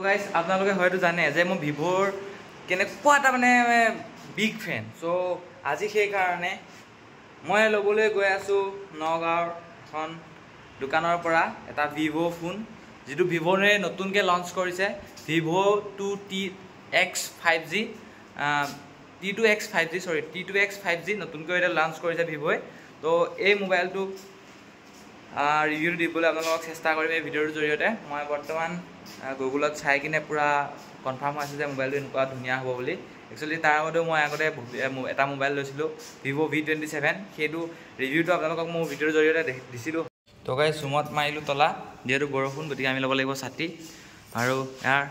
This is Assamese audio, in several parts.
গাইজ আপোনালোকে হয়তো জানে যে মই ভিভ'ৰ কেনেকুৱা এটা মানে বিগ ফেন। চ' আজি সেইকাৰণে মই ল'বলৈ গৈ আছোঁ নগাঁৱৰ এখন দোকানৰ পৰা এটা ভিভ' ফোন, যিটো ভিভ'ৰে নতুনকৈ লঞ্চ কৰিছে ভিভ' T2X5G T2X5G নতুনকৈ এটা লঞ্চ কৰিছে ভিভ'ই। তো এই মোবাইলটো ৰিভিউ দিবলৈ আপোনালোকক চেষ্টা কৰিম এই ভিডিঅ'ৰ জৰিয়তে। মই বৰ্তমান গুগলত চাই কিনে পূৰা কনফাৰ্ম হৈ আছে যে মোবাইলটো এনেকুৱা ধুনীয়া হ'ব বুলি। একচুৱেলি তাৰ আগতেও মই এটা মোবাইল লৈছিলোঁ ভিভ' V27, সেইটো ৰিভিউটো আপোনালোকক মোৰ ভিডিঅ'ৰ জৰিয়তে দিছিলোঁ। তো গাইজ ৰুমত মাৰিলোঁ তলা, যিহেতু বৰষুণ, গতিকে আমি ল'ব লাগিব ছাতি। আৰু ইয়াৰ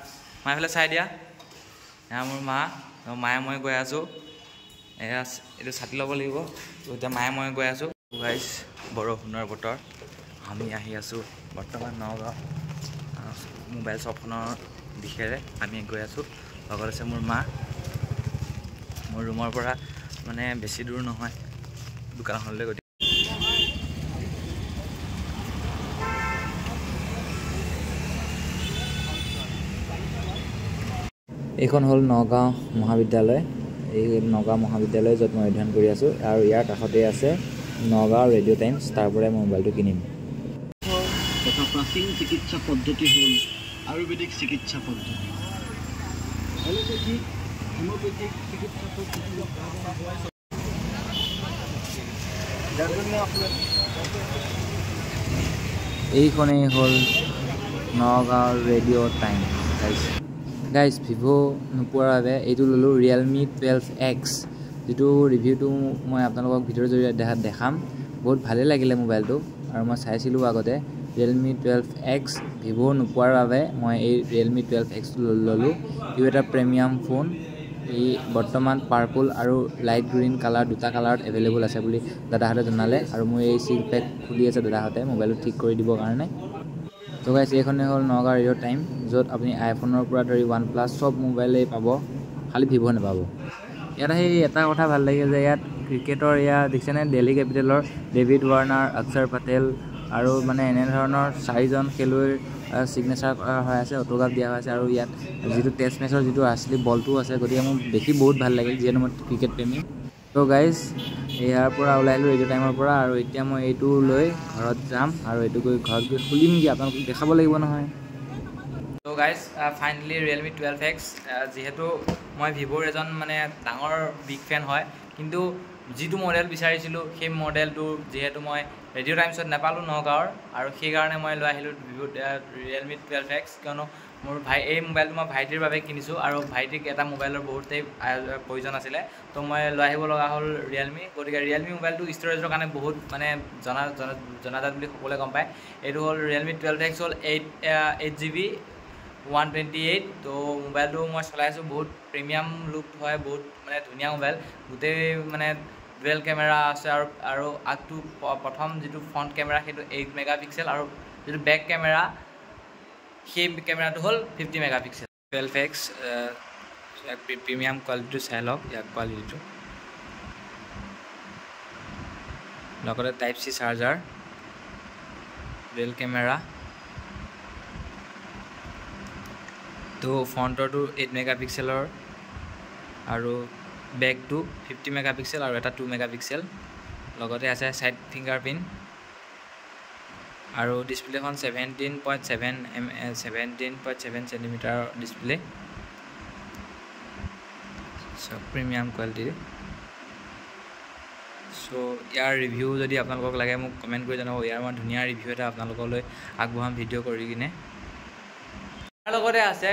মই এইফালে চাই দিয়া, এয়া মোৰ মায়ে মই গৈ আছোঁ, এয়া এইটো ছাতি ল'ব লাগিব। তো এতিয়া মায়ে মই গৈ আছোঁ। গাইজ বৰষুণৰ বতৰ, আমি আহি আছোঁ বৰ্তমান নগাঁও মোবাইল শ্বপখনৰ দিশেৰে আমি গৈ আছোঁ। লগত আছে মোৰ মা। মোৰ ৰুমৰ পৰা মানে বেছি দূৰ নহয় দোকানখনলৈ। গতিকে এইখন হ'ল নগাঁও মহাবিদ্যালয়। এই নগাঁও মহাবিদ্যালয় য'ত মই অধ্যয়ন কৰি আছোঁ, আৰু ইয়াৰ কাষতে আছে নগাঁও ৰেডিঅ' টাইমছ, তাৰ পৰাই মই মোবাইলটো কিনিম। তথা প্ৰাচীন চিকিৎসা পদ্ধতি হ'ল আয়ুৰ্বেদিক চিকিৎসা পদ্ধতি। এলোপেথিক, হোমিওপেথিক চিকিৎসা পদ্ধতি। এইখনেই হ'ল নগাঁও ৰেডিঅ' টাইম। গাইজ ভিভ' নোপোৱাৰ বাবে এইটো ল'লোঁ ৰিয়েলমি 12X, যিটো ৰিভিউটো মই আপোনালোকক ভিডিঅ'ৰ জৰিয়তে দেখাম। বহুত ভালেই লাগিলে মোবাইলটো, আৰু মই চাইছিলোঁ আগতে ৰিয়েলমি 12X। ভিভ' নোপোৱাৰ বাবে মই এই ৰিয়েলমি 12Xটো ল'লোঁ। ইও এটা প্ৰিমিয়াম ফোন। ই বৰ্তমান পাৰ্পল আৰু লাইট গ্ৰীণ কালাৰ, দুটা কালাৰত এভেইলেবল আছে বুলি দাদাহঁতে জনালে, আৰু মোৰ এই চিল পেক খুলি আছে দাদাহঁতে মোবাইলটো ঠিক কৰি দিবৰ কাৰণে। তো গাইজ এইখনেই হ'ল নগাঁও ৰেডিঅ' টাইম, য'ত আপুনি আইফোনৰ পৰা ধৰি OnePlus চব মোবাইলেই পাব, খালি ভিভ' নাপাব। ইয়াত সেই এটা কথা ভাল লাগে যে ইয়াত ক্ৰিকেটৰ দেখিছেনে, দিল্লী কেপিটেলৰ ডেভিড ৱাৰ্ণাৰ, অক্ষৰ পেটেল আৰু মানে এনেধৰণৰ 4জন খেলুৱৈৰ ছিগনেচাৰ কৰা হৈ আছে, অটোগ্ৰাফ দিয়া হৈ আছে। আৰু ইয়াত যিটো টেষ্ট মেচৰ যিটো আছিলে বলটো আছে, গতিকে মোৰ দেখি বহুত ভাল লাগিল, যিহেতু মই ক্ৰিকেট প্ৰেমী। তো গাইজ ইয়াৰ পৰা ওলাই আহিলোঁ ৰেডিঅ' টাইমৰ পৰা, আৰু এতিয়া মই এইটো লৈ ঘৰত যাম, আৰু এইটো গৈ ঘৰত গৈ খুলিমগৈ, আপোনালোকক দেখাব লাগিব নহয়। তো গাইজ ফাইনেলি ৰিয়েলমি 12X, যিহেতু মই ভিভ'ৰ এজন মানে ডাঙৰ বিগ ফেন হয়, কিন্তু যিটো মডেল বিচাৰিছিলোঁ সেই মডেলটো যিহেতু মই ৰেডিঅ' টাইমছত নাপালোঁ নগাঁৱৰ, আৰু সেইকাৰণে মই লৈ আহিলোঁ ৰিয়েলমি 12X। কিয়নো মোৰ এই মোবাইলটো মই ভাইটিৰ বাবে কিনিছোঁ, আৰু ভাইটিক এটা মোবাইলৰ বহুতেই প্ৰয়োজন আছিলে, তো মই লৈ আহিব লগা হ'ল ৰিয়েলমি। গতিকে ৰিয়েলমি মোবাইলটো ষ্ট'ৰেজৰ কাৰণে বহুত মানে জনাজাত বুলি সকলোৱে গম পায়। এইটো হ'ল ৰিয়েলমি 12X, হ'ল 8GB 128। তো মোবাইলটো মই চলাইছোঁ, বহুত প্ৰিমিয়াম লুক হয়, বহুত মানে ধুনীয়া মোবাইল। গোটেই মানে ডুৱেল কেমেৰা আছে, আৰু আগটো প্ৰথম যিটো ফ্ৰণ্ট কেমেৰা সেইটো 8 মেগাপিক্সেল, আৰু যিটো বেক কেমেৰা সেই কেমেৰাটো হ'ল 50 মেগাপিক্সেল। 12X প্ৰিমিয়াম কোৱালিটিটো চাই লওক, ইয়াৰ কোৱালিটিটো। লগতে Type-C চাৰ্জাৰ, ডুৱেল কেমেৰা। তো ফ্ৰণ্টৰটো 8 মেগাপিক্সেলৰ, আৰু বেকটো 50 মেগাপিক্সেল, আৰু এটা 2 মেগাপিক্সেল। লগতে আছে ছাইড ফিংগাৰপ্ৰিণ্ট, আৰু ডিছপ্লেখন 17.7 চেণ্টিমিটাৰৰ ডিছপ্লে। চব প্ৰিমিয়াম কোৱালিটিৰ। চ' ইয়াৰ ৰিভিউ যদি আপোনালোকক লাগে মোক কমেণ্ট কৰি জনাব। ইয়াৰ মই ধুনীয়া ৰিভিউ এটা আপোনালোকলৈ আগবঢ়াম ভিডিঅ' কৰি কিনে। তাৰ লগতে আছে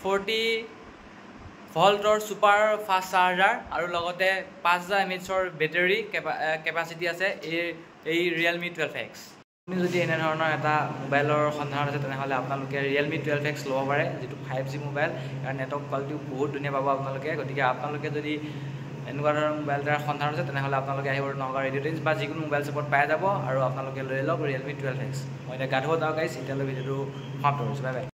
40 ভল্টৰ ছুপাৰ ফাষ্ট চাৰ্জাৰ, আৰু লগতে 5000 mAhৰ বেটেৰী কেপাচিটি আছে এই ৰিয়েলমি 12X। আপুনি যদি এনেধৰণৰ এটা মোবাইলৰ সন্ধানত আছে, তেনেহ'লে আপোনালোকে ৰিয়েলমি 12X ল'ব পাৰে, যিটো 5G মোবাইল। ইয়াৰ নেটৱৰ্ক কোৱালিটিও বহুত ধুনীয়া পাব আপোনালোকে। গতিকে আপোনালোকে যদি এনেকুৱা ধৰণৰ মোবাইল এটাৰ সন্ধানত আছে, তেনেহ'লে আপোনালোকে আহিব নগাঁও ৰেডিঅ' টাইমছ বা যিকোনো মোবাইল শ্বপত পাই যাব, আৰু আপোনালোকে লৈ লওক ৰিয়েলমি 12X। মই এতিয়া গা ধুব যাওঁ গাইজ, এতিয়ালৈ ভিডিঅ'টো সমাপ্ত কৰিছোঁ। Bye bye.